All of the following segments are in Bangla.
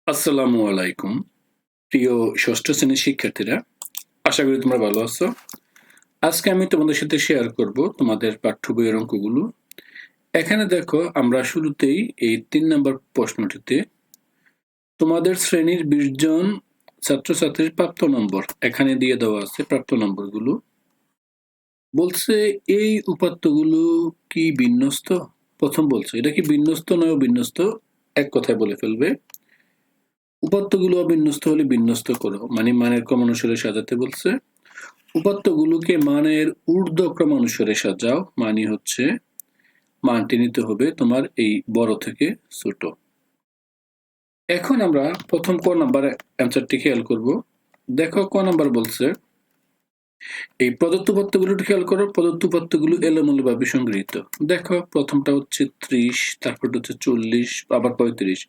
আসসালামু আলাইকুম প্রিয় ষষ্ঠ শ্রেণীর শিক্ষার্থীরা, আশা করি তোমরা ভালো আছো। আজকে আমি তোমাদের সাথে শেয়ার করব তোমাদের পাঠ্য বইয়ের অঙ্কগুলো। এখানে দেখো, আমরা শুরুতেই এই 3 নম্বর প্রশ্নটিতে তোমাদের শ্রেণীর 20 জন ছাত্রছাত্রীর প্রাপ্ত নম্বর এখানে দিয়ে দেওয়া আছে। প্রাপ্ত নম্বরগুলো বলছে এই উপাত্তগুলো কি বিন্যস্ত। প্রথম বলছে এটা কি বিন্যস্ত নয় অবিন্যস্ত, এক কথায় বলে ফেলবে। উপাত্তগুলো অবিন্যস্ত হলে বিন্যস্ত করো, মানে মানের ক্রম অনুসারে সাজাতে বলছে। উপাত্তগুলোকে মানের ঊর্ধ্বক্রম অনুসারে সাজাও, মানে হচ্ছে মানটি নিতে হবে তোমার এই বড় থেকে ছোট। এখন আমরা প্রথম ক নাম্বার অ্যান্সারটি খেয়াল করব। দেখো ক নাম্বার বলছে এই প্রদত্ত উপাত্তগুলো খেয়াল করো। প্রদত্ত উপাত্তগুলো এলোমেলোভাবে সংগৃহীত। দেখো প্রথমটা হচ্ছে 30, তারপর হচ্ছে 40, আবার 35।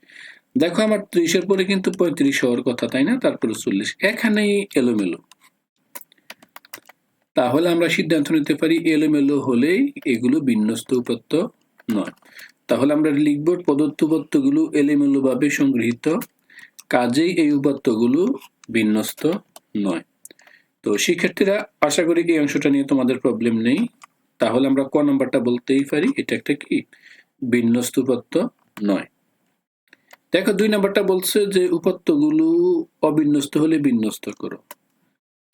দেখো আমার 30 এর পরে কিন্তু 35 হওয়ার কথা, তাই না? তারপরে 40, এখানেই এলোমেলো। তাহলে আমরা সিদ্ধান্ত নিতে পারি এলোমেলো হলেই এগুলো বিন্যস্ত উপাত্ত নয়। তাহলে আমরা লিখব প্রদত্ত উপাত্তগুলো এলোমেলোভাবে সংগৃহীত, কাজেই এই উপাত্তগুলো বিন্যস্ত নয়। তো শিক্ষার্থীরা, আশা করি এই অংশটা নিয়ে তোমাদের প্রবলেম নেই। তাহলে আমরা ক নাম্বারটা বলতেই পারি এটা একটা কি বিন্যস্ত উপাত্ত নয়। দেখো 2 নাম্বারটা বলছে যে উপাত্তগুলো অবিন্যস্ত হলে বিন্যস্ত করো।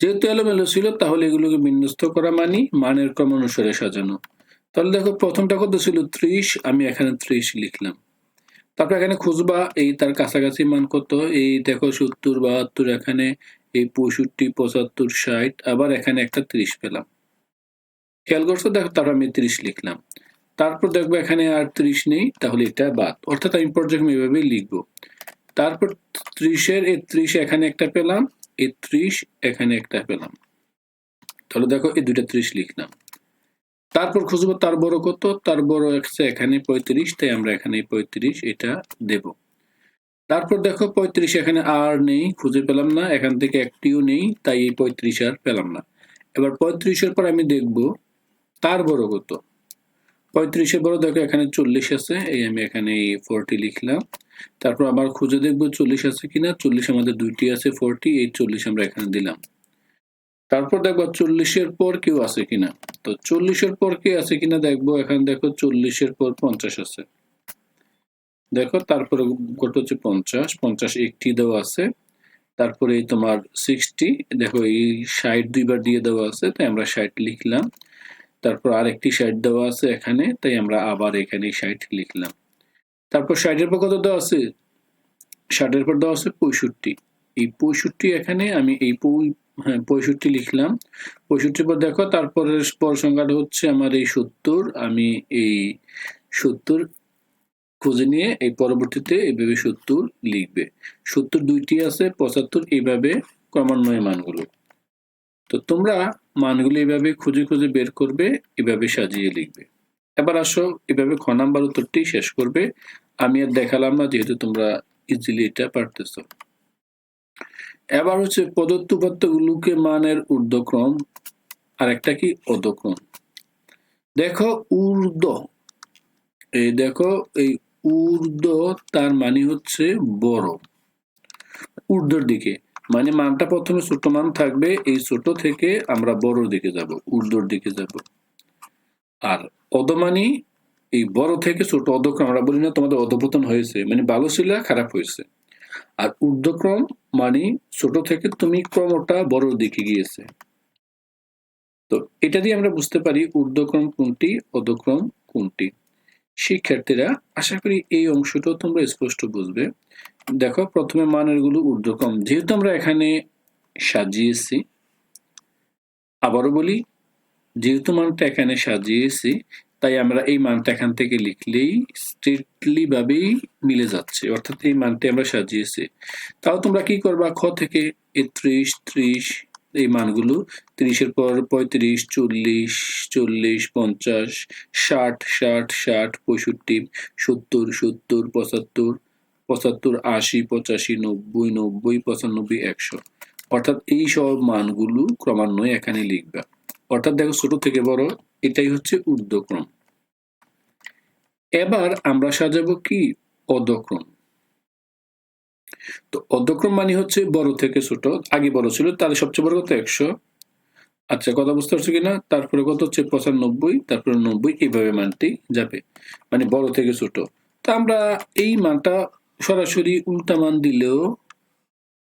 যেহেতু এলোমেলো ছিল তাহলে এগুলোকে বিন্যস্ত করা মানি মানের ক্রম অনুসারে সাজানো। তাহলে দেখো প্রথমটা কত ছিল 30, আমি এখানে 30 লিখলাম। তারপর এখানে খুঁজবা এই তার কাছাকাছি মান কত। এই দেখো 70, 72, এখানে এই 65, 75, 60, আবার এখানে একটা 30 পেলাম। খেয়াল করছো? দেখো তারপর আমি 30 লিখলাম। তারপর দেখবো এখানে আর 30 নেই, তাহলে এটা বাদ। অর্থাৎ আমি পর্যায়ক্রমে এভাবেই লিখবো। তারপর 30 এর এই 30 এখানে একটা পেলাম, এই 30 এখানে একটা পেলাম। তাহলে দেখো এই দুইটা 30 লিখলাম। তারপর খুঁজবো তার বড় কত। তার বড় আছে এখানে 35, তাই আমরা এখানে 35 এটা দেব। তারপর দেখো 35 এখানে আর নেই, খুঁজে পেলাম না, এখান থেকে একটিও নেই, তাই এই 35 আর পেলাম না। এবার 35 এর পর আমি দেখব তার বড় কত। 35 এর বড় দেখো এখানে 40 আছে, এই আমি এখানে 40 লিখলাম। তারপর আবার খুঁজে দেখবো 40 আছে কিনা। 40 আমাদের দুইটি আছে, 40, এই 40 আমরা এখানে দিলাম। তারপর দেখবো 40 এর পর কেউ আছে কিনা। তো 40 এর পর কে আছে কিনা দেখবো। এখানে দেখো 40 এর পর 50 আছে। দেখো তারপরে কত হচ্ছে 50, 50 একটি দেওয়া আছে। তারপরে তোমার 60, দেখো এই 60 দুইবার দিয়ে দেওয়া আছে, তাই আমরা 60 লিখলাম। তারপর আরেকটি 60 দেওয়া আছে এখানে, তাই আমরা আবার এখানে 60 লিখলাম। তারপর 60 এর পর কত দেওয়া আছে, 60 এর পর দেওয়া আছে 65। এই 65 এখানে আমি এই 65 লিখলাম। 65 পর দেখো তারপরের পর সংখ্যাটা হচ্ছে আমার এই 70, আমি এই 70 খুঁজে নিয়ে এই পরবর্তীতে এইভাবে 70 লিখবে। 70 দুইটি আছে, 75, এইভাবে ক্রমান্বয়ে মানগুলো। তো তোমরা মানগুলো এইভাবে খুঁজে খুঁজে বের করবে, এভাবে সাজিয়ে লিখবে। এবার আসো এভাবে খ নাম্বার উত্তরটি শেষ করবে। আমি আর দেখালাম না, যেহেতু তোমরা ইজিলি এটা পারতেছো। এবার হচ্ছে প্রদত্ত উপাত্তগুলোকে মানের ঊর্ধ্বক্রম আর একটা কি অধক্রম। দেখো ঊর্ধ্ব, এই দেখো এই ঊর্ধ্ব তার মানে হচ্ছে বড়, ঊর্ধ্বের দিকে, মানে মানটা প্রথমে ছোট মান থাকবে, এই ছোট থেকে আমরা বড় দিকে যাব, ঊর্ধ্বর দিকে যাব। আর অধমানি এই বড় থেকে ছোট, অধক্রম আমরা বলি না তোমাদের অধপতন হয়েছে, মানে ভালো ছিল খারাপ হয়েছে। আর ঊর্ধ্বক্রম মানে ছোট থেকে তুমি ক্রমটা বড় দিকে গিয়েছে। তো এটা দিয়ে আমরা বুঝতে পারি ঊর্ধ্বক্রম কোনটি, অধক্রম কোনটি। শিক্ষার্থীরা, আশা করি এই অংশটা তোমরা স্পষ্ট বুঝবে। দেখো প্রথমে মানের গুলো ঊর্ধ্বক্রম, যেহেতু আমরা এখানে সাজিয়েছি, আবারও বলি যেহেতু মানটা এখানে সাজিয়েছি, তাই আমরা এই মানটা এখান থেকে লিখলেই স্ট্রেটলি ভাবেই মিলে যাচ্ছে, অর্থাৎ এই মানটি আমরা সাজিয়েছি। তাও তোমরা কি করবা, খ থেকে 30, 30 এই মানগুলো, 30 এর পর 35, 40, 40, 50, 60, 60, 60, 65, 70, 70, 75, 75, 80, 85, 90, 90, 95, 100, অর্থাৎ এই সব মানগুলো ক্রমান্বয়ে এখানে লিখবা। অর্থাৎ দেখো ছোট থেকে বড়, এটাই হচ্ছে ঊর্ধ্বক্রম। এবার আমরা সাজাবো কি অধক্রম। তো অর্ধক্রম মানে হচ্ছে বড় থেকে ছোট, আগে বড় ছিল তাহলে সবচেয়ে বড় কত 100। আচ্ছা, কথা বুঝতে পারছো কিনা? তারপরে কত হচ্ছে 95, তারপরে 90, এইভাবে মানটি যাবে, মানে বড় থেকে ছোট। তো আমরা এই মানটা সরাসরি উল্টা মান দিলেও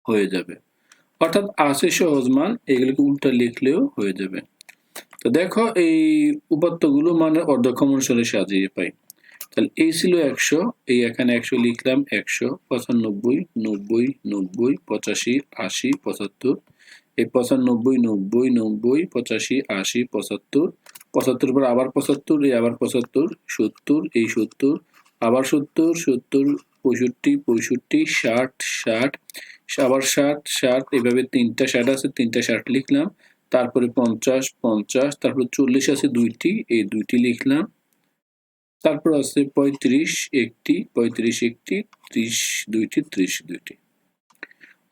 হয়ে যাবে, অর্থাৎ আছে সহজ মান, এগুলোকে উল্টা লিখলেও হয়ে যাবে। তো দেখো এই উপাত্তগুলো মানে অর্ধক্রম অনুসারে সাজিয়ে পাই। তাহলে এই ছিল 100, এই এখানে 100 লিখলাম, 100, 95, 90, 90, 85, 80, 75, এই 95, 90, 90, 85, 80, 75, 75 পর আবার 75, এই আবার 75, 70, এই 70, আবার 70, 70, 65, 65, 60, 60, আবার 60, 60, এইভাবে তিনটা 60 আছে, তিনটা 60 লিখলাম। তারপরে 50, 50, তারপর 40 আছে দুইটি, এই দুইটি লিখলাম। তারপর আছে 35 একটি, 35 একটি, 30 দুইটি, 30 দুইটি।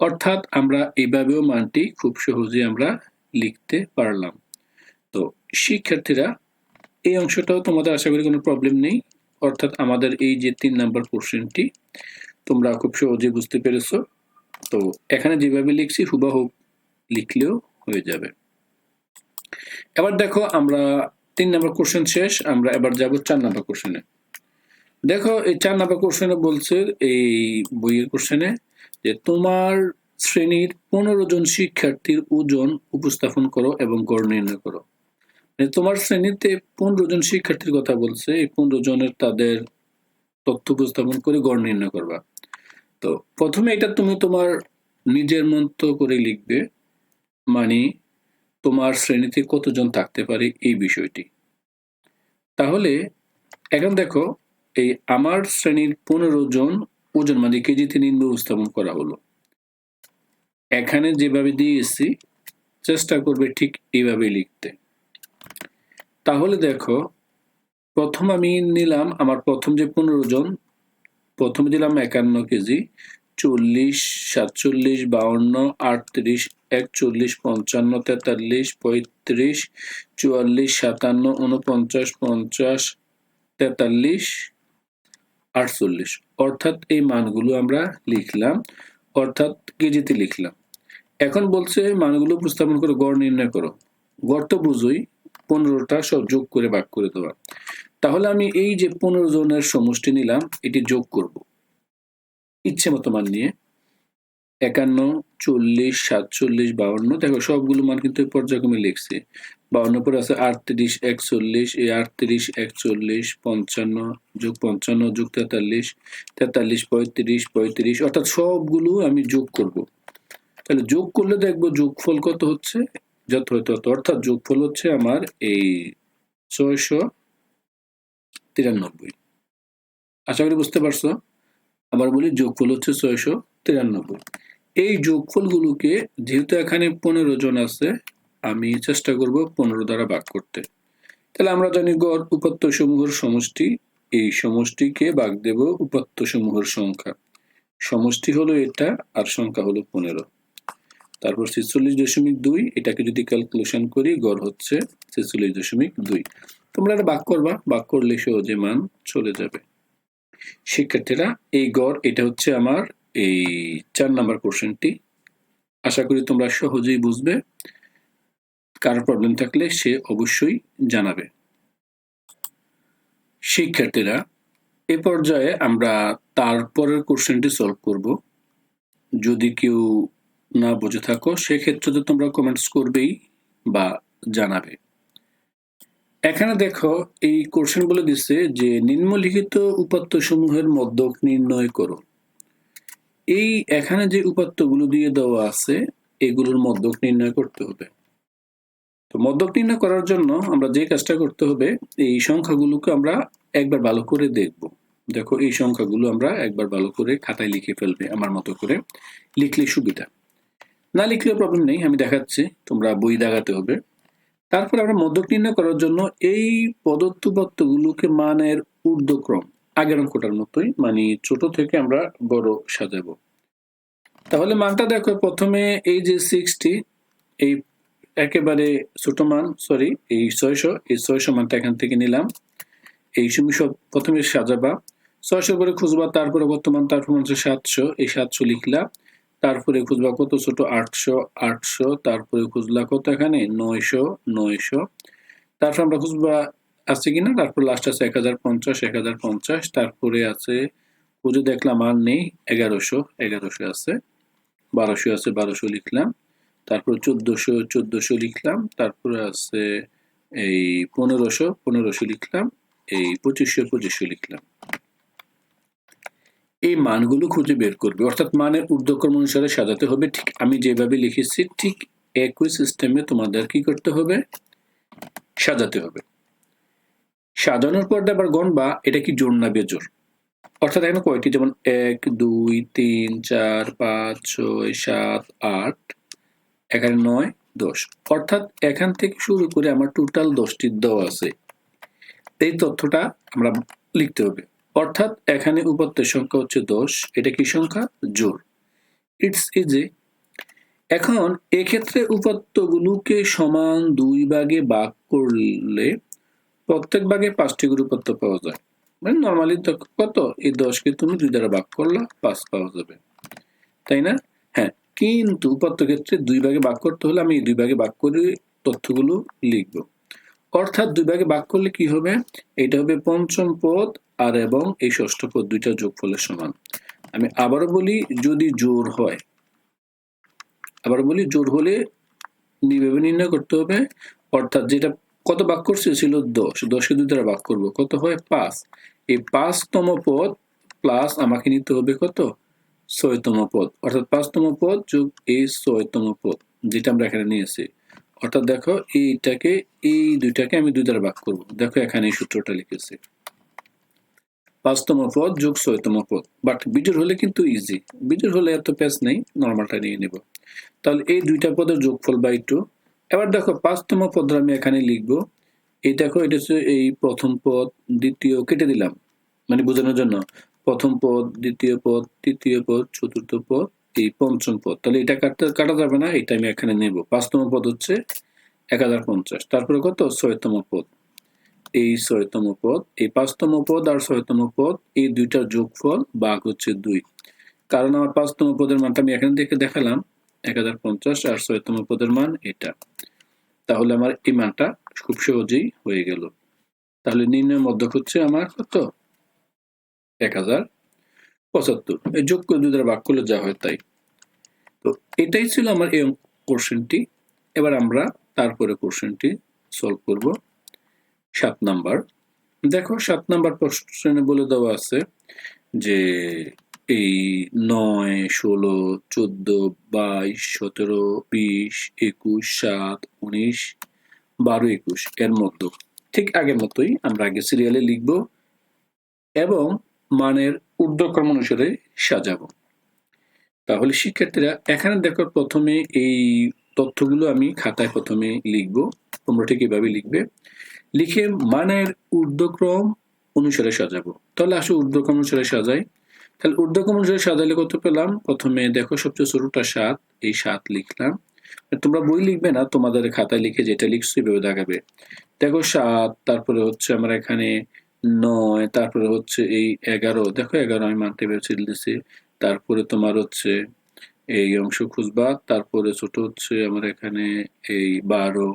অর্থাৎ আমরা এইভাবেও মানটি খুব সহজে আমরা লিখতে পারলাম। তো শিক্ষার্থীরা, এই অংশটাও তোমাদের আশা করি কোনো প্রবলেম নেই। অর্থাৎ আমাদের এই যে 3 নাম্বার কোশ্চেনটি তোমরা খুব সহজে বুঝতে পেরেছো। তো এখানে যেভাবে লিখছি হুবহু লিখলেও হয়ে যাবে। এবার দেখো আমরা 3 নাম্বার কোশ্চেন শেষ, আমরা এবার যাব 4 নাম্বার কোশ্চেনে। দেখো এই 4 নাম্বার কোশ্চেনে বলছে, এই বইয়ের কোশ্চেনে যে তোমার শ্রেণীর 15 জন শিক্ষার্থীর ওজন উপস্থাপন করো এবং গড় নির্ণয় করো। তোমার শ্রেণীতে 15 জন শিক্ষার্থীর কথা বলছে, এই 15 জনের তাদের তথ্য উপস্থাপন করে গড় নির্ণয় করবা। তো প্রথমে এটা তুমি তোমার নিজের মতো করে লিখবে, মানে তোমার শ্রেণীতে কতজন থাকতে পারে এই বিষয়টি। তাহলে এখন দেখো এই আমার শ্রেণীর 15 জন ওজন মানে কেজিতে নিম্ন উপস্থাপন করা হলো। এখানে যেভাবে দিয়েছি চেষ্টা করবে ঠিক এইভাবে লিখতে। তাহলে দেখো প্রথম আমি নিলাম আমার প্রথম যে 15 জন, প্রথমে দিলাম 51 কেজি, 40, 47, 52, 38, 41, 55, 43, 35, 44, 57, 49, 50, 43, 48। অর্থাৎ এই মানগুলো আমরা লিখলাম, অর্থাৎ কেজিতে লিখলাম। এখন বলছে মানগুলো উপস্থাপন করে গড় নির্ণয় করো। গড় তো বুঝোই, 15টা সব যোগ করে ভাগ করে দেওয়া। তাহলে আমি এই যে 15 জনের সমষ্টি নিলাম, এটি যোগ করব ইচ্ছে মতো মান নিয়ে। 51, 40, 47, 52, দেখো সবগুলো মান কিন্তু পর্যায়ক্রমে লিখছি। 52 পরে আছে 38, 41, এই 38, 41, 55 যোগ 55 যোগ 43, 43, 35, 35, অর্থাৎ সবগুলো আমি যোগ করব। তাহলে যোগ করলে দেখবো যোগফল কত হচ্ছে, যত হয় তত, অর্থাৎ যোগফল হচ্ছে আমার এই 693। আশা করি বুঝতে পারছো। আবার বলি যোগফল হচ্ছে 693। এই যোগফলগুলোকে যেহেতু এখানে 15 জন আছে, আমি চেষ্টা করব 15 দ্বারা ভাগ করতে। তাহলে আমরা জানি গড় উপাত্ত সমূহের সমষ্টি, এই সমষ্টিকে ভাগ দেব উপাত্ত সমূহের সংখ্যা। সমষ্টি হলো এটা আর সংখ্যা হলো 15। তারপর 46.2, এটাকে যদি ক্যালকুলেশন করি গড় হচ্ছে 46.2। তোমরা এটা ভাগ করবা, ভাগ করলে সহজে মান চলে যাবে। শিক্ষার্থীরা এই গড়, এটা হচ্ছে আমার এই 4 নাম্বার কোশ্চেনটি। আশা করি তোমরা সহজেই বুঝবে। কারো প্রবলেম থাকলে সে অবশ্যই জানাবে। শিক্ষার্থীরা এ পর্যায়ে আমরা তারপরের কোশ্চেনটি সলভ করব। যদি কেউ না বুঝে থাকো সেক্ষেত্রে তো তোমরা কমেন্টস করবেই বা জানাবে। এখানে দেখো এই কোশ্চেন বলে দিচ্ছে যে নিম্নলিখিত উপাত্ত সমূহের মধ্যক নির্ণয় করো। এই এখানে যে উপাত্তগুলো দিয়ে দেওয়া আছে এগুলোর মধ্যক নির্ণয় করতে হবে। তো মধ্যক নির্ণয় করার জন্য আমরা যে কাজটা করতে হবে, এই সংখ্যাগুলোকে আমরা একবার ভালো করে দেখব। দেখো এই সংখ্যাগুলো আমরা একবার ভালো করে খাতায় লিখে ফেলবে, আমার মতো করে লিখলে সুবিধা। না লিখলেও প্রবলেম নেই, আমি দেখাচ্ছি, তোমরা বই দেখাতে হবে। তারপর আমরা মধ্যক নির্ণয় করার জন্য এই প্রদত্ত উপাত্তগুলোকে মানের ঊর্ধ্বক্রম আগের অঙ্কটার মতোই, মানে ছোট থেকে আমরা বড় সাজাবো। তাহলে মানটা দেখো প্রথমে এই যে 60, এই একেবারে ছোট মান, সরি এই 600, এই 600 মানটা এখান থেকে নিলাম। এই সময় সব প্রথমে সাজাবা, 600 করে খুঁজবা, তারপরে বর্তমান তারপর হচ্ছে 700, এই 700 লিখলা, তারপরে খুঁজবা কত ছোট 800, 800, তারপরে খুঁজলা কত এখানে 900, 900, তারপর আমরা খুঁজবা আছে কিনা, তারপর লাস্ট আছে 1050, 1050, তারপরে আছে খুঁজে দেখলাম আর নেই 1100, 1100 আছে, 1200 আছে, 1200 লিখলাম, তারপর 1400, 1400 লিখলাম, তারপরে আছে এই 1500, 1500 লিখলাম, এই 2500, 2500 লিখলাম। এই মানগুলো খুঁজে বের করবে, অর্থাৎ মানের ঊর্ধ্বক্রম অনুসারে সাজাতে হবে। ঠিক আমি যেভাবে লিখেছি ঠিক একই সিস্টেমে তোমাদের কি করতে হবে, সাজাতে হবে। সাজানোর পর আবার গণবা এটা কি জোড় না বেজোড়, অর্থাৎ এখানে কয়টি, যেমন 1 2 3 4 5 6 7 8, এখানে 9 10, অর্থাৎ এখান থেকে শুরু করে আমার টোটাল 10টি দেওয়া আছে। এই তথ্যটা আমরা লিখতে হবে, অর্থাৎ এখানে উপাত্তের সংখ্যা হচ্ছে 10, এটা কি সংখ্যা, জোড়। It's easy. এখন এক্ষেত্রে উপাত্তগুলোকে সমান 2 ভাগে ভাগ করলে প্রত্যেক ভাগে 5টি করে উপাত্ত পাওয়া যায়। মানে নরমালি কত, এই 10কে তুমি 2 দ্বারা ভাগ করলে 5 পাওয়া যাবে, তাই না? হ্যাঁ, কিন্তু উপাত্ত ক্ষেত্রে 2 ভাগে ভাগ করতে হলে আমি এই 2 ভাগে ভাগ করে তথ্যগুলো লিখব। অর্থাৎ 2 ভাগে ভাগ করলে কি হবে, এটা হবে পঞ্চম পদ আর এবং এই ষষ্ঠ পদ দুইটা যোগফলের সমান। আমি আবারও বলি, যদি জোড় হয়, আবার বলি জোড় হলে কিভাবে নির্ণয় করতে হবে, অর্থাৎ যেটা কত ভাগ করছে ছিল 10, 10কে 2 দ্বারা ভাগ করব, কত হয় 5, এই 5তম পদ প্লাস আমাকে নিতে হবে কত 6তম পদ, অর্থাৎ 5তম পদ যোগ এই 6তম পদ যেটা আমরা এখানে নিয়েছি। অর্থাৎ দেখো এইটাকে এই দুইটাকে আমি 2 দ্বারা ভাগ করব, দেখো এখানে এই সূত্রটা লিখেছি 5তম পদ যোগ 6তম পদ। বাট বিজোড় হলে কিন্তু ইজি, বিজোড় হলে এত প্যাচ নেই, নরমালটা নিয়ে নেব। তাহলে এই দুইটা পদের যোগফল বাই 2। এবার দেখো 5তম পদটা আমি এখানে লিখবো, এই দেখো এটা হচ্ছে এই প্রথম পদ, দ্বিতীয় কেটে দিলাম মানে বোঝানোর জন্য, প্রথম পদ, দ্বিতীয় পদ, তৃতীয় পদ, চতুর্থ পদ, এই পঞ্চম পদ, তাহলে এটা কাটা যাবে না, এটা আমি এখানে নেব। 5তম পদ হচ্ছে 1050, তারপরে কত 6তম পদ, এই 6তম পদ, এই 5তম পদ আর 6তম পদ এই দুইটার যোগফল ভাগ হচ্ছে 2, কারণ আমার 5তম পদের মানটা আমি এখান থেকে দেখালাম 1050 আর 6তম পদের মান এটা, তাহলে আমার এই মানটা খুব সহজেই হয়ে গেল। তাহলে নির্ণয় মধ্যক হচ্ছে আমার কত 1075, এই যোগ করে 2 দ্বারা ভাগ করলে যা হয় তাই। তো এটাই ছিল আমার এই কোশ্চেনটি। এবার আমরা তারপরে কোশ্চেনটি সলভ করব। 7 নাম্বার, দেখো 7 নাম্বার প্রশ্নে বলে দেওয়া আছে যে এই 9 16 14 22 17 20 21 7 19 12 21 এর মধ্যে ঠিক আগের মতোই আমরা আগে সিরিয়ালে লিখব এবং মানের ঊর্ধ্বক্রম অনুসারে সাজাবো। তাহলে শিক্ষার্থীরা এখানে দেখো প্রথমে এই তথ্যগুলো আমি খাতায় প্রথমে লিখব, তোমরা ঠিক এভাবে লিখবে, লিখে মানের ঊর্ধ্বক্রম অনুসারে সাজাবো। তাহলে আসো ঊর্ধ্বক্রম অনুসারে সাজাই। তাহলে ঊর্ধ্বক্রম অনুসারে সাজালে কত পেলাম, প্রথমে দেখো সবচেয়ে ছোটটা 7, এই 7 লিখলাম। তোমরা বই লিখবে না, তোমাদের খাতায় লিখে যেটা লিখছো এভাবে দেখাবে। দেখো 7, তারপরে হচ্ছে আমরা এখানে 9, তারপরে হচ্ছে এই 11, দেখো 11 আমি মানতে পেরেছি দিচ্ছি, তারপরে তোমার হচ্ছে এই অংশ খুঁজবা, তারপরে ছোট হচ্ছে আমার এখানে এই 12,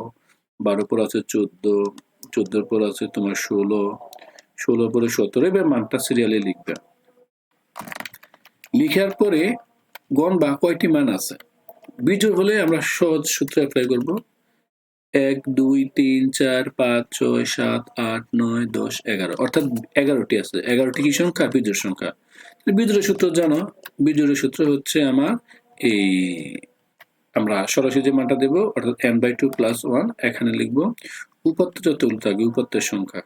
12 পর আছে 14, 14 পর আছে তোমার 16, 16 পরে 17, এবার মানটা সিরিয়ালে লিখবে। লিখার পরে গণবা কয়টি মান আছে। বিজোড় হলে আমরা সহজ সূত্র অ্যাপ্লাই করব, 1 2 3 4 5 6 7 8 9 10 11, অর্থাৎ 11টি আছে। 11টি কি সংখ্যা, বিজোড় সংখ্যা। বিজোড়ের সূত্র জানো, বিজোড়ের সূত্র হচ্ছে আমার এই আমরা সরাসরি যে মানটা দেব অর্থাৎ n/2 + 1, এখানে লিখব উপাত্ত যতগুলো থাকবে উপাত্তের সংখ্যা,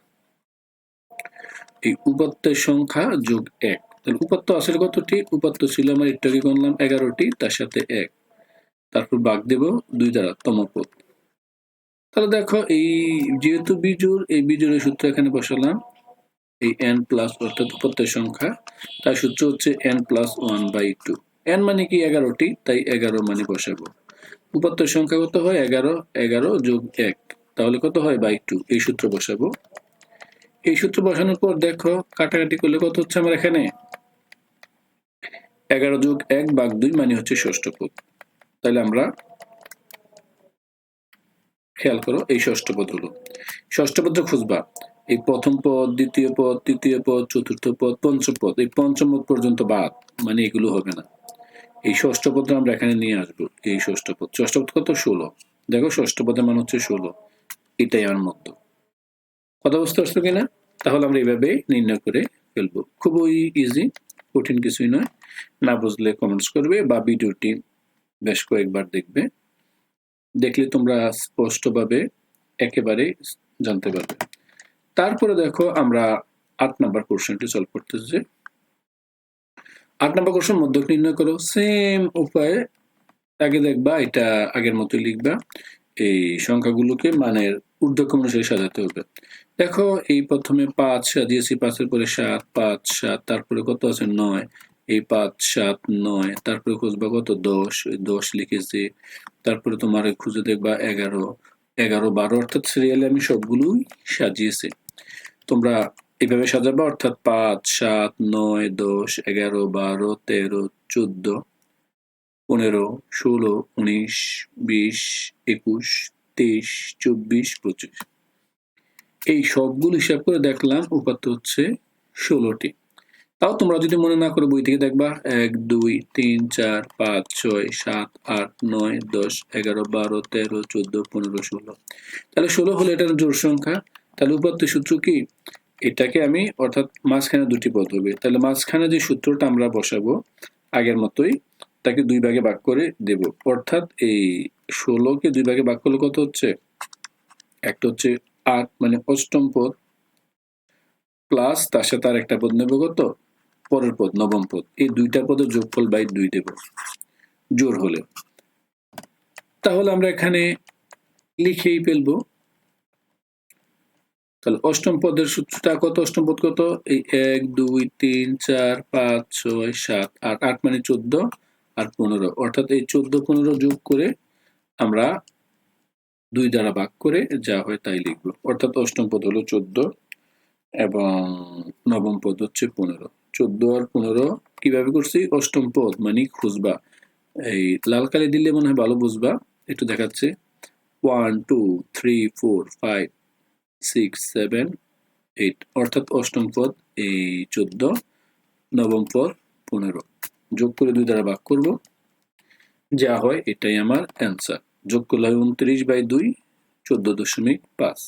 এই উপাত্তের সংখ্যা যোগ 1। তাহলে উপাত্ত আসলে কতটি, উপাত্ত ছিল আমার একটু আগে গণলাম 11টি, তার সাথে 1, তারপর ভাগ দেব 2 দ্বারা তম পদ। তাহলে দেখো এই যেহেতু বিজোড়, এই বিজোড়ের সূত্র এখানে বসালাম, এই n প্লাস অর্থাৎ উপাত্তের সংখ্যা, তার সূত্র হচ্ছে n + 1/2, n মানে কি 11টি, তাই 11 মানে বসাবো। উপাত্তের সংখ্যা কত হয় 11, 11 যোগ 1, তাহলে কত হয় 2, এই সূত্র বসাবো। এই সূত্র বসানোর পর দেখো কাটাকাটি করলে কত হচ্ছে আমার এখানে 11+1/2 মানে হচ্ছে ষষ্ঠ পদ। তাহলে আমরা খেয়াল করো এই ষষ্ঠ পদ হলো। ষষ্ঠ পদটা খুঁজবা এই প্রথম পদ, দ্বিতীয় পদ, তৃতীয় পদ, চতুর্থ পদ, পঞ্চম পদ, এই পঞ্চম পদ পর্যন্ত বাদ, মানে এগুলো হবে না। এই ষষ্ঠ পদটা আমরা এখানে নিয়ে আসবো। এই ষষ্ঠ পদ কত 16। দেখো ষষ্ঠ পদের মান হচ্ছে 16, এটাই আমার মধ্য। কথা বুঝতে পারছো কিনা? তাহলে আমরা এইভাবে নির্ণয় করে ফেলবো। খুবই ইজি, কঠিন কিছুই নয়। না বুঝলে কমেন্টস করবে বা ভিডিওটি বেশ কয়েকবার দেখবে, দেখলে তোমরা স্পষ্টভাবে একেবারে জানতে পারবে। তারপরে দেখো আমরা 8 নাম্বার কোশ্চেনটি সলভ করতেছি। 8 নাম্বার কোশ্চেন মধ্যক নির্ণয় করো। সেম উপায়ে আগে দেখবা, এটা আগের মতোই লিখবা। এই সংখ্যাগুলোকে মানের ঊর্ধ্বক্রম অনুসারে সাজাতে হবে। দেখো এই প্রথমে 5 সাজিয়েছি, 5-এর পরে 7, 5, 7, তারপরে কত আছে 9, এই 5, 7, 9, তারপরে খুঁজবা কত 10, 10 লিখেছি। তারপরে তোমার খুঁজে দেখবা 11, 11, 12, অর্থাৎ সিরিয়ালে আমি সবগুলোই সাজিয়েছি। তোমরা এইভাবে সাজাবা, অর্থাৎ 5, 7, 9, 10, 11, 12, 13, 14, 15, 16, 19, 20, 21, 23, 24, 25। এই সবগুলো হিসাব করে দেখলাম উপাত্ত হচ্ছে 16টি। তাও তোমরা যদি মনে না করো বই থেকে দেখবা 1, 2, 3, 4, 5, 6, 7, 8, 9, 10, 11, 12, 13, 14, 15, 16। তাহলে 16 হলো এটার জোড় সংখ্যা। তাহলে উপাত্তের সূত্র কি? এটাকে আমি, অর্থাৎ মাঝখানে দুটি পদ হবে, তাহলে মাঝখানে যে সূত্রটা আমরা বসাবো আগের মতোই, তাকে 2 ভাগে ভাগ করে দেব। অর্থাৎ এই 16কে 2 ভাগে ভাগ করলে কত হচ্ছে? একটা হচ্ছে 8 মানে অষ্টম পদ, প্লাস তার সাথে আর একটা পদ নেব কত? পরের পদ, নবম পদ। এই দুইটা পদের যোগফল বাই 2 দেব জোড় হলে। তাহলে আমরা এখানে লিখেই ফেলবো। তাহলে অষ্টম পদের সূত্রটা কত? অষ্টম পদ কত? এই 1, 2, 3, 4, 5, 6, 7, 8, 8 মানে 14 আর 15, অর্থাৎ এই 14, 15 যোগ করে আমরা 2 দ্বারা ভাগ করে যা হয় তাই লিখবো। অর্থাৎ অষ্টম পদ হলো 14 এবং নবম পদ হচ্ছে 15। 14 আর 15 কিভাবে করছি? অষ্টম পদ মানে খুঁজবা। এই লাল কালি দিলে মনে হয় ভালো বুঝবা, একটু দেখাচ্ছে। 1, 2, 3, 4, 5, 6, 7, 8, অর্থাৎ অষ্টম পদ এই 14, নবম পদ 15, যোগ করে 2 দ্বারা ভাগ করব, যা হয় এটাই আমার অ্যান্সার। যোগ করলে হয় 29/2, 14.5।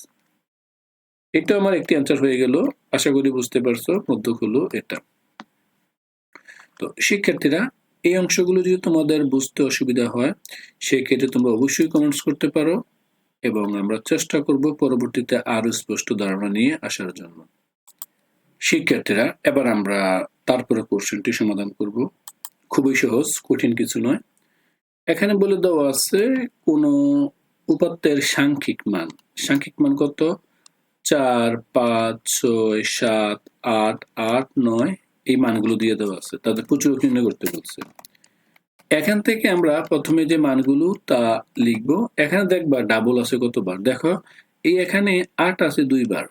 এটা আমার একটি অ্যান্সার হয়ে গেল। আশা করি বুঝতে পারছো, মধ্যক হলো এটা। তো শিক্ষার্থীরা, এই অংশগুলো যদি তোমাদের বুঝতে অসুবিধা হয় সেক্ষেত্রে তোমরা অবশ্যই কমেন্টস করতে পারো এবং আমরা চেষ্টা করব পরবর্তীতে আরো স্পষ্ট ধারণা নিয়ে আসার জন্য। শিক্ষার্থীরা, এবার আমরা তারপরে কোশ্চেনটি সমাধান করব। খুবই সহজ, কঠিন কিছু নয়। এখানে বলে দেওয়া আছে কোন উপাত্তের সাংখ্যিক মান। সাংখ্যিক মান কত? 4, 5, 6, 7, 8, 8, 9 এই মানগুলো দিয়ে দেওয়া আছে, তাদের প্রচুরক নির্ণয় করতে বলছে। এখান থেকে আমরা প্রথমে যে মানগুলো তা লিখবো। এখানে দেখবা ডাবল আছে কতবার, দেখো এই এখানে 8 আছে 2 বার,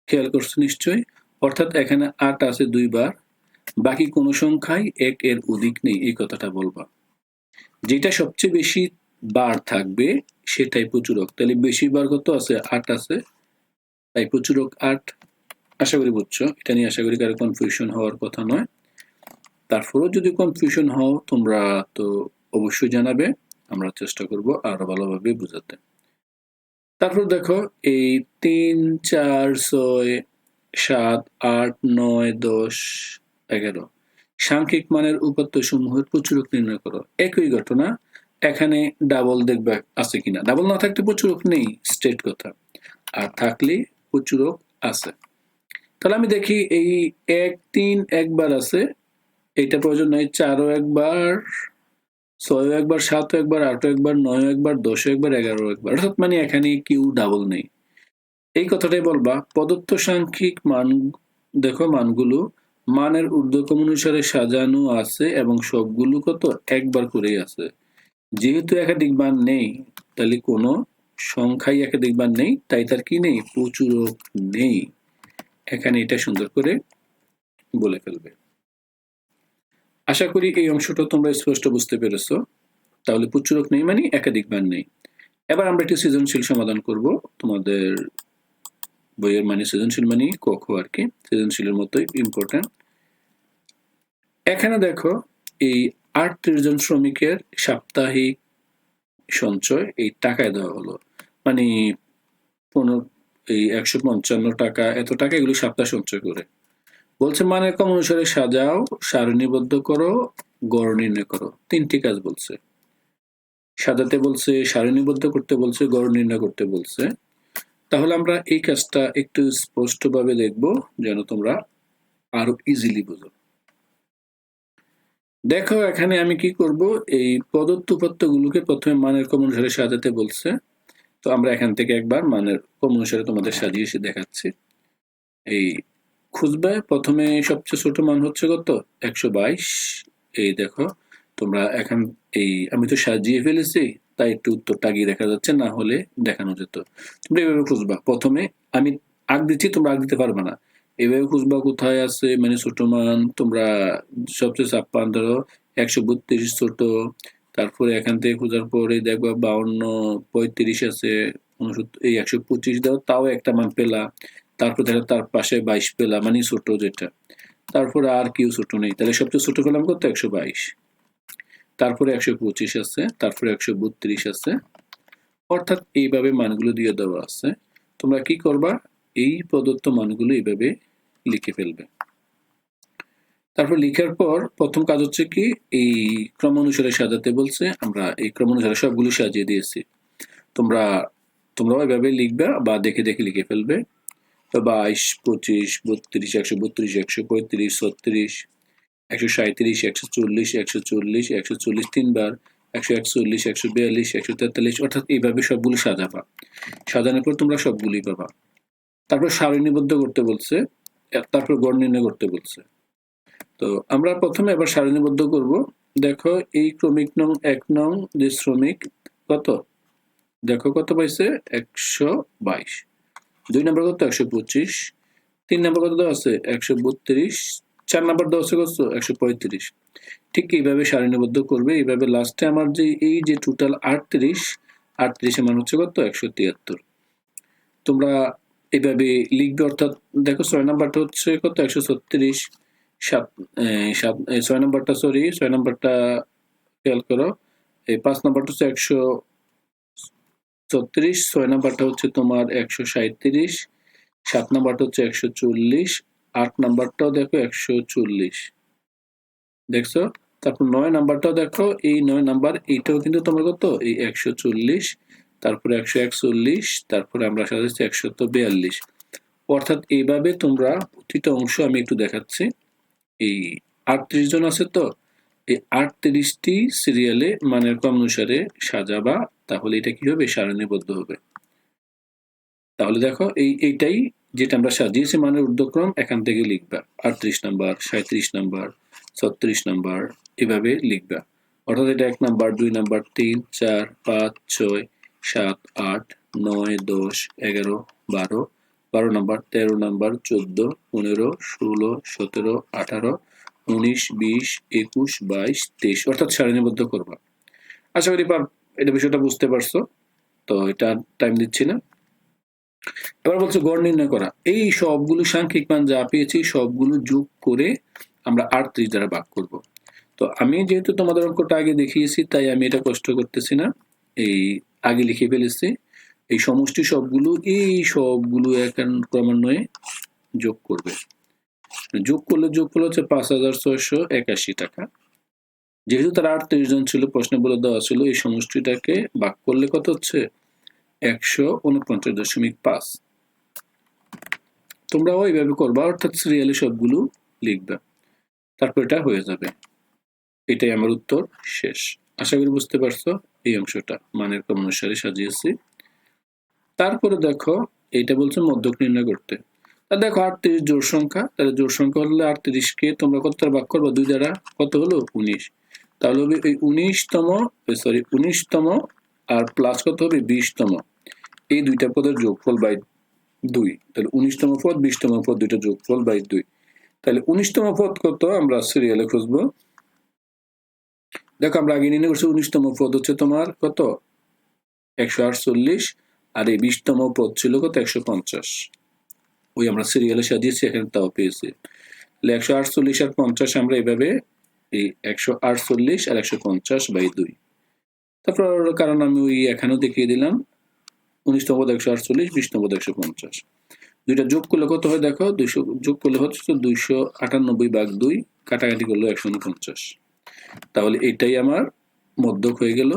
খেয়াল করছো নিশ্চয়ই। অর্থাৎ এখানে 8 আছে 2 বার, বাকি কোনো সংখ্যাই 1 এর অধিক নেই, এই কথাটা বলবা। যেটা সবচেয়ে বেশি বার থাকবে সেটাই প্রচুরক। তাহলে বেশি বার কত আছে? 8 আছে, তাই প্রচুরক 8। আশা করি বুঝছো, এটা নিয়ে আশা করি কারো কনফিউশন হওয়ার কথা নয়। তারপরেও যদি কনফিউশন হও তোমরা তো অবশ্যই জানাবে, আমরা চেষ্টা করব আরো ভালোভাবে বোঝাতে। তারপর দেখো এই 3, 4, 6, 7, 8, 9, 10, 11 সাংখ্যিক মানের উপাত্ত সমূহের প্রচুরক নির্ণয় করো। একই ঘটনা, এখানে ডাবল দেখবে আছে কিনা। ডাবল না থাকলে প্রচুরক নেই, স্ট্রেট কথা, আর থাকলে প্রচুরক আছে। তাহলে আমি দেখি এই 1, 3 একবার আছে, এটা প্রয়োজন নাই। 4 একবার, 6 একবার, 7 একবার, 8 একবার, 9 একবার, 10 একবার, 11 একবার, অর্থাৎ মানে এখানে কেউ ডাবল নেই। এই কথাটাই বলবা। প্রদত্ত সাংখ্যিক মান, দেখো মানগুলো মানের ঊর্ধ্বক্রম অনুসারে সাজানো আছে এবং সবগুলো কত একবার করেই আছে। যেহেতু একাধিক মান নেই তাহলে কোনো সংখ্যায় একাধিকবার নেই, তাই তার কি নেই, প্রচুরক নেই। এখানে এটা সুন্দর করে বলে ফেলবে। আশা করি এই অংশটা তোমরা স্পষ্ট বুঝতে পেরেছো। তাহলে প্রচুরক নেই মানে একাধিকবার নেই। এবার আমরা একটি সৃজনশীল সমাধান করব। তোমাদের বইয়ের মানে সৃজনশীল মানে ক খ আর কি, সৃজনশীলের মতোই ইম্পর্টেন্ট। এখানে দেখো এই 38 জন শ্রমিকের সাপ্তাহিক সঞ্চয় এই টাকায় দেওয়া হলো, মানে এই 155 টাকা, এত টাকা এগুলো সপ্তাহ সঞ্চয় করে। বলছে মানের কম অনুসারে সাজাও, সারণীবদ্ধ করো, গড় নির্ণয় করো। তিনটি কাজ বলছে, সাজাতে বলছে, সারণীবদ্ধ করতে বলছে, গড় নির্ণয় করতে বলছে। তাহলে আমরা এই কাজটা একটু স্পষ্টভাবে দেখব যেন তোমরা আরো ইজিলি বুঝো। দেখো এখানে আমি কি করব, এই প্রদত্ত উপাত্তগুলোকে প্রথমে মানের কম অনুসারে সাজাতে বলছে। তো আমরা এখান থেকে একবার মানের কম অনুসারে তোমাদের সাজিয়ে দেখাচ্ছি। এই খুঁজবে, প্রথমে সবচেয়ে ছোট মান হচ্ছে কত, 122। এই দেখো তোমরা এখন এই আমি তো সাজিয়ে ফেলেছি, তাই একটু উত্তরটা আগে দেখা যাচ্ছে, না হলে দেখানো যেত। তোমরা এভাবে খুঁজবা, প্রথমে আমি আগ দিচ্ছি, তোমরা আগ দিতে পারবে না। এভাবে খুঁজবা কোথায় আছে মানে ছোট মান। তোমরা সবচেয়ে 56 ধরো, 132 ছোট, তারপরে এখান থেকে খোঁজার পরে দেখবা 52, 35 আছে, 69, এই 125 দাও, তাও একটা মান পেলা। তারপর দেখো তার পাশে 22 পেলা, মানে ছোট যেটা। তারপরে আর কেউ ছোট নেই, তাহলে সবচেয়ে ছোট পেলাম কত, 122। তারপরে 125 আছে, তারপরে 132 আছে। অর্থাৎ এইভাবে মানগুলো দিয়ে দেওয়া আছে। তোমরা কি করবা, এই প্রদত্ত মানগুলো এইভাবে লিখে ফেলবে। তারপর লিখার পর প্রথম কাজ হচ্ছে কি, এই ক্রম অনুসারে সাজাতে বলছে, আমরা এই ক্রম অনুসারে সবগুলো সাজিয়ে দিয়েছি। তোমরাও এভাবে লিখবে বা দেখে দেখে লিখে ফেলবে। 22, 25, 32, 132, 135, 36, 137, 140, 140, 140 তিনবার, 141, 142, 143, অর্থাৎ এইভাবে সবগুলো সাজাবা। সাজানোর পর তোমরা সবগুলোই পাবা। তারপর সারণীবদ্ধ করতে বলছে, তারপর গড় নির্ণয় করতে বলছে। তো আমরা প্রথমে এবার সারণীবদ্ধ করব। দেখো এই ক্রমিক নং 1 নং যে শ্রমিক কত, দেখো কত পাইছে, 122। 2 নম্বর কত, 125। 3 নম্বর কত দেওয়া আছে, 132। 4 নম্বর দেওয়া আছে কত, 135। ঠিক এইভাবে সারণীবদ্ধ করবে। এইভাবে লাস্টে আমার যে এই যে টোটাল 38 এর মান হচ্ছে কত, 173। তোমরা এইভাবে লিখবে। অর্থাৎ দেখো 6 নাম্বারটা হচ্ছে কত, 136। 6 নাম্বারটা, সরি 6 নাম্বারটা খেয়াল করো। এই 5 নাম্বারটা হচ্ছে 136, 6 নাম্বারটা হচ্ছে তোমার 137, 7 নাম্বারটা হচ্ছে 140, 8 নাম্বারটাও দেখো 140, দেখছো। তারপর 9 নাম্বারটাও দেখো, এই 9 নাম্বার এইটাও কিন্তু তোমার কত, এই 140, তারপরে 141, তারপরে আমরা সাজাচ্ছি 142। অর্থাৎ এইভাবে তোমরা প্রতিটা অংশ আমি একটু দেখাচ্ছি। এই 38 জন আছে, তো এই 38টি সিরিয়ালে মানের ক্রম অনুসারে সাজাবা, তাহলে এটা কি হবে, সারণীবদ্ধ হবে। তাহলে দেখো এইটাই যেটা আমরা সাজিয়েছি মানের ঊর্ধ্বক্রম, এখান থেকে লিখবা 38 নাম্বার, 37 নাম্বার, 36 নাম্বার, এভাবে লিখবা। অর্থাৎ এটা 1 নাম্বার, 2 নাম্বার, 3, 4, 5, 6, 7, 8, 9, 10, 11, 12, 12 নাম্বার, 13 নাম্বার, 14, 15, 16, 17, 18, 19, 20, 21, 22, 23, অর্থাৎ সারণীবদ্ধ করবা। আশা করি এটা বিষয়টা বুঝতে পারছো। তো এটা টাইম দিচ্ছি না। এবার বলছে গড় নির্ণয় করা। এই সবগুলো সাংখ্যিক মান যা পেয়েছি সবগুলো যোগ করে আমরা 38 দ্বারা ভাগ করব। তো আমি যেহেতু তোমাদের অঙ্কটা আগে দেখিয়েছি, তাই আমি এটা কষ্ট করতেছি না, এই আগে লিখে ফেলেছি। এই সমষ্টি সবগুলো, এই সবগুলো এখন ক্রমান্বয়ে যোগ করবে। যোগ করলে হচ্ছে 5681 টাকা। যেহেতু তারা 38 জন ছিল, প্রশ্নে বলে দেওয়া ছিল এই সমষ্টিটাকে ভাগ করলে কত হচ্ছে, 149.5। তোমরাও এইভাবে করবা, অর্থাৎ সিরিয়ালে সবগুলো লিখবা, তারপর এটা হয়ে যাবে। এটাই আমার উত্তর, শেষ। আশা করি বুঝতে পারছো এই অংশটা মানের ক্রম অনুসারে সাজিয়েছি। তারপরে দেখো এইটা বলছে মধ্যক নির্ণয় করতে। তা দেখো 38 জোড় সংখ্যা, তাহলে জোড় সংখ্যা হলে 38 কে তোমরা কত দ্বারা ভাগ করবা, 2 দ্বারা, কত হলো, 19। তাহলে হবে এই 19তম আর প্লাস কত হবে, 20তম। এই দুইটা পদের যোগফল বাই 2, তাহলে 19তম পদ 20তম পদ দুইটা যোগফল বাই 2। তাহলে 19তম পদ কত আমরা সিরিয়ালে খুঁজবো। দেখো আমরা আগে নির্ণয় করছি 19তম পদ হচ্ছে তোমার কত 148, আর এই 20তম পদ ছিল কত 150। ওই আমরা সিরিয়ালে সাজিয়েছি, এখানে তাও পেয়েছি। তাহলে 148 আর 50 আমরা এভাবে এই 148 আর 150 বাই 2। তারপর কারণ আমি ওই এখানেও দেখিয়ে দিলাম 19তম পদ 148, 20তম পদ 150, দুইটা যোগ করলে কত হয় দেখো 200 যোগ করলে হচ্ছে 298 ভাগ 2, কাটাকাটি করলো 149। তাহলে এটাই আমার মধ্যক হয়ে গেল।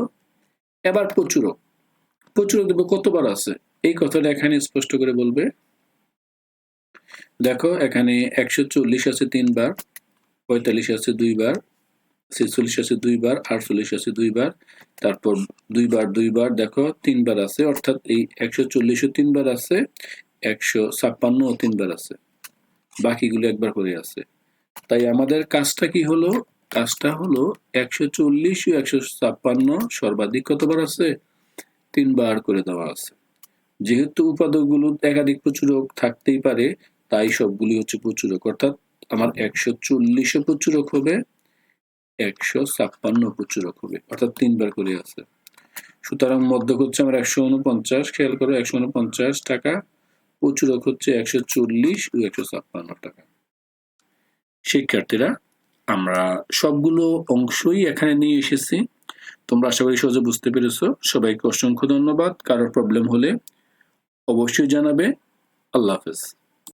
এবার প্রচুরক, প্রচুরক দেব কতবার আছে এই কথাটা এখানে স্পষ্ট করে বলবে। দেখো এখানে 140 আছে 3 বার, 45 আছে 2 বার, 46 আছে 2 বার, 48 আছে 2 বার, তারপর 2 বার 2 বার দেখো 3 বার আছে, অর্থাৎ এই 140 ও 3 বার আছে, 156 ও 3 বার আছে, বাকিগুলো একবার করে আছে। তাই আমাদের কাজটা কি হলো, কাজটা হলো 140 ও 156 সর্বাধিক কতবার আছে 3 বার করে দেওয়া আছে। যেহেতু উপাদানগুলো একাধিক প্রচুরক থাকতেই পারে, তাই সবগুলি হচ্ছে প্রচুরক, অর্থাৎ আমার 140 প্রচুরক হবে, 156 প্রচুরক হবে, অর্থাৎ 3 বার করে আছে। সুতরাং মধ্যক হচ্ছে আমার 149, খেয়াল করো 149 টাকা, প্রচুরক হচ্ছে 140 ও 156 টাকা। শিক্ষার্থীরা আমরা সবগুলো অংশই এখানে নিয়ে এসেছি, তোমরা আশা করি সহজে বুঝতে পেরেছো। সবাইকে অসংখ্য ধন্যবাদ। কারোর প্রবলেম হলে অবশ্যই জানাবে। আল্লাহ হাফেজ।